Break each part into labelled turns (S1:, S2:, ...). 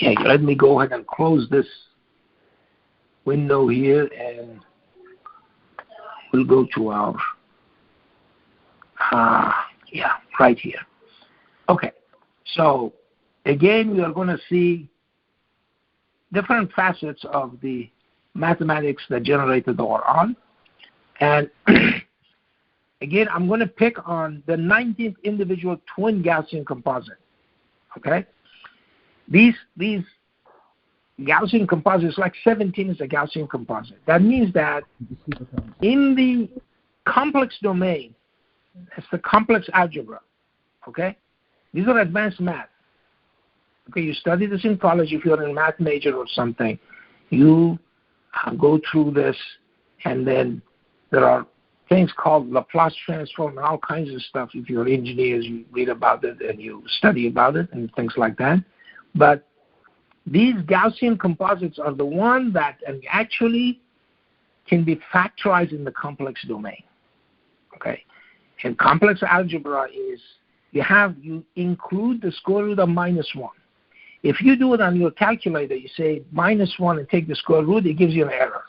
S1: Okay, let me go ahead and close this window here, and we'll go to our, right here. Okay, so again, we are going to see different facets of the mathematics that generated the Quran. And again, I'm going to pick on the 19th individual twin Gaussian composite. Okay? These Gaussian composites, like 17 is a Gaussian composite. That means that in the complex domain, it's the complex algebra. Okay? These are advanced math. Okay, you study this in college. If you're in math major or something, you go through this, and then there are things called Laplace transform and all kinds of stuff. If you're engineers, you read about it and you study about it and things like that. But these Gaussian composites are the one that actually can be factorized in the complex domain. Okay, and complex algebra is you include the square root of -1. If you do it on your calculator, you say -1 and take the square root, it gives you an error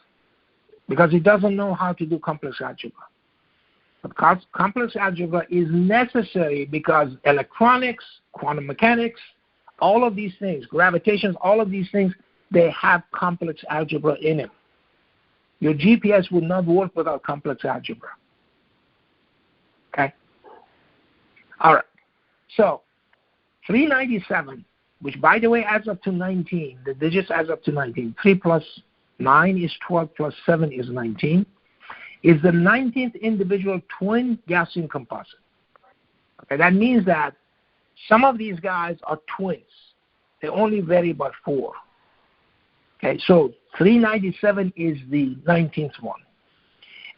S1: because it doesn't know how to do complex algebra. But complex algebra is necessary because electronics, quantum mechanics, all of these things, gravitation, all of these things, they have complex algebra in them. Your GPS would not work without complex algebra. Okay? All right. So 397, which, by the way, adds up to 19. The digits adds up to 19. 3 plus 9 is 12 plus 7 is 19. Is the 19th individual twin Gaussian composite. Okay, that means that some of these guys are twins. They only vary by 4. Okay, so 397 is the 19th one.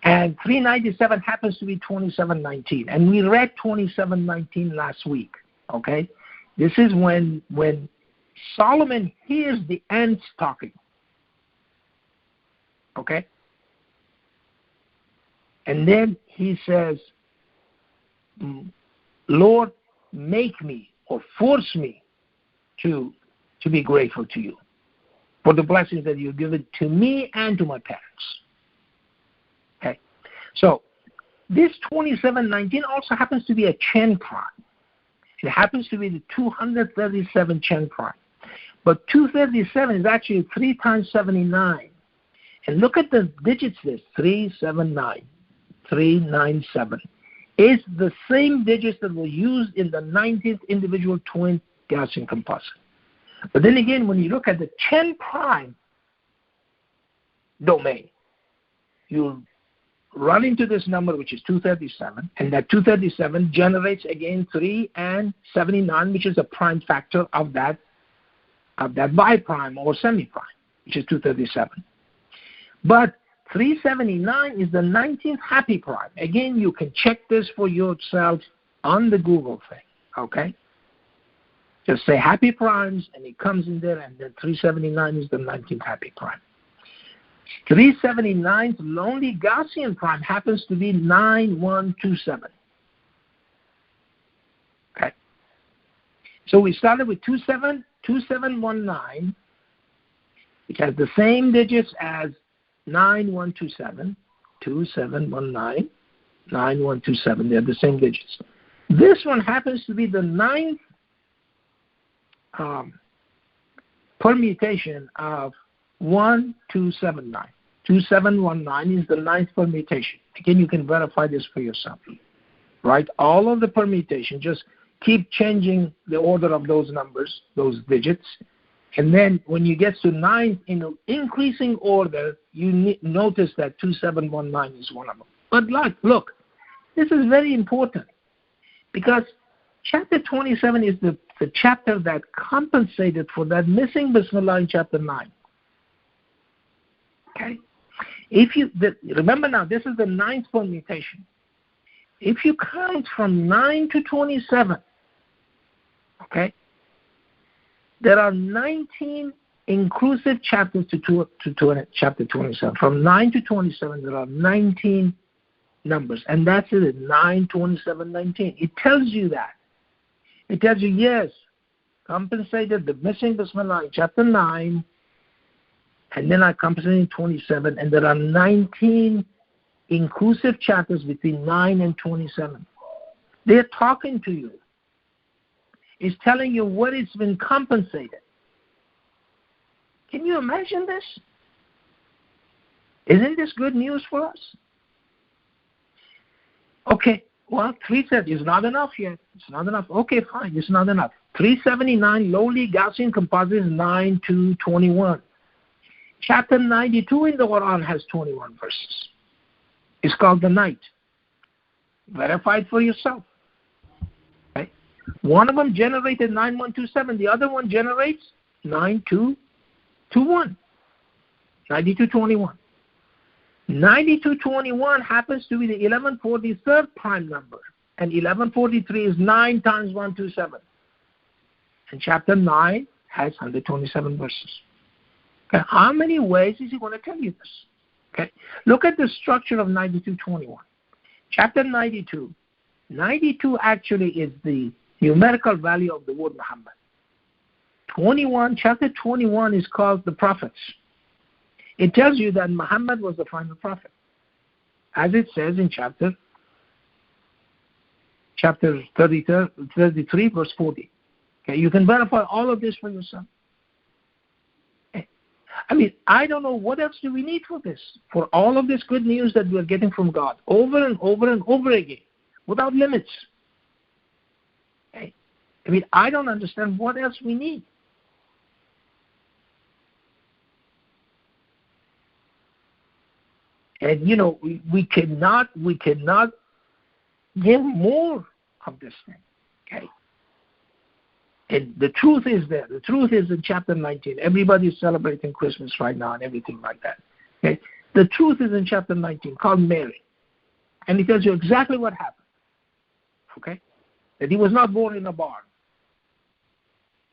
S1: And 397 happens to be 2719. And we read 2719 last week. Okay? This is when Solomon hears the ants talking. Okay? And then he says, Lord, make me or force me to be grateful to you for the blessings that you've given to me and to my parents. Okay? So this 2719 also happens to be a Chen Prime. It happens to be the 237 Chen Prime. But 237 is actually 3 times 79. And look at the digits there, 379, 397. It's the same digits that were used in the 19th individual twin Gaussian composite. But then again, when you look at the Chen Prime domain, you run into this number, which is 237, and that 237 generates again 3 and 79, which is a prime factor of that biprime or semi-prime, which is 237. But 379 is the 19th happy prime. Again, you can check this for yourself on the Google thing, okay? Just say happy primes, and it comes in there, and then 379 is the 19th happy prime. 379's lonely Gaussian prime happens to be 9127. Okay. So we started with 2719, which has the same digits as 9127, 2719, 9127. They're the same digits. This one happens to be the 9th permutation of 1279. 2719 is the 9th permutation. Again, you can verify this for yourself. Right? All of the permutation, just keep changing the order of those numbers, those digits. And then when you get to 9 in an increasing order, you notice that 2719 is one of them. But look, this is very important because chapter 27 is the chapter that compensated for that missing Bismillah in chapter 9. Okay? Remember now, this is the 9th permutation. If you count from 9 to 27, okay, there are 19 inclusive chapters to chapter 27. From 9 to 27, there are 19 numbers, and that's it, 9, 27, 19. It tells you that. It tells you, yes, compensated the missing Bismillah in chapter 9, and then I compensated in 27, and there are 19 inclusive chapters between 9 and 27. They're talking to you. It's telling you what it's been compensated. Can you imagine this? Isn't this good news for us? Okay, well, 330 is not enough yet. It's not enough. Okay, fine, it's not enough. 379, lowly Gaussian composite is 9 to 21. Chapter 92 in the Quran has 21 verses. It's called the night. Verify it for yourself. Okay? One of them generated 9127. The other one generates 9221. 9221. 9221 happens to be the 1143rd prime number. And 1143 is 9 times 127. And chapter 9 has 127 verses. Okay, how many ways is he going to tell you this? Okay, look at the structure of 9221. Chapter 92. 92 actually is the numerical value of the word Muhammad. 21, chapter 21 is called the prophets. It tells you that Muhammad was the final prophet, as it says in chapter 33, verse 40. Okay, you can verify all of this for yourself. I mean, I don't know what else do we need for this, for all of this good news that we are getting from God over and over and over again, without limits. Okay? I mean, I don't understand what else we need. And, you know, we cannot give more of this thing. Okay? And the truth is there. The truth is in chapter 19. Everybody's celebrating Christmas right now and everything like that. Okay? The truth is in chapter 19, called Mary. And it tells you exactly what happened. Okay? That he was not born in a barn.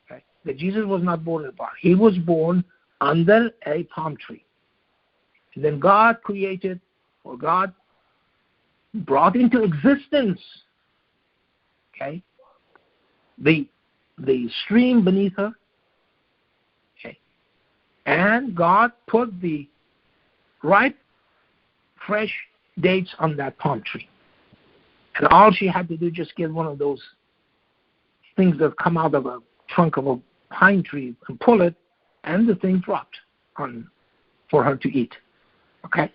S1: Okay? That Jesus was not born in a barn. He was born under a palm tree. And then God created, or God brought into existence, okay, the stream beneath her, okay, and God put the ripe, fresh dates on that palm tree. And all she had to do just get one of those things that come out of a trunk of a pine tree and pull it, and the thing dropped on for her to eat. Okay?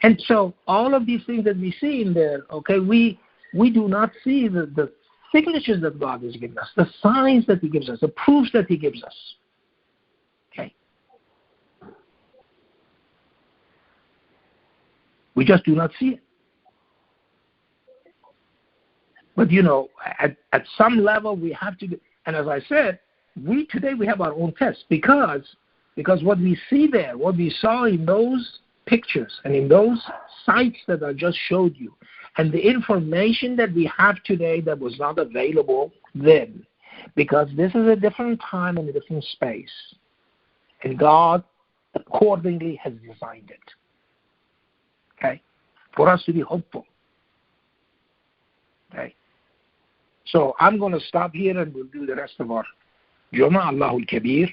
S1: And so all of these things that we see in there, okay, we do not see the signatures that God has given us, the signs that he gives us, the proofs that he gives us. Okay? We just do not see it. But, you know, at some level we have to, and as I said, today we have our own test because what we see there, what we saw in those pictures and in those sites that I just showed you, and the information that we have today that was not available then, because this is a different time and a different space, and God accordingly has designed it, okay, for us to be hopeful. Okay, so I'm going to stop here and we'll do the rest of our Juma. Allahul Kabir.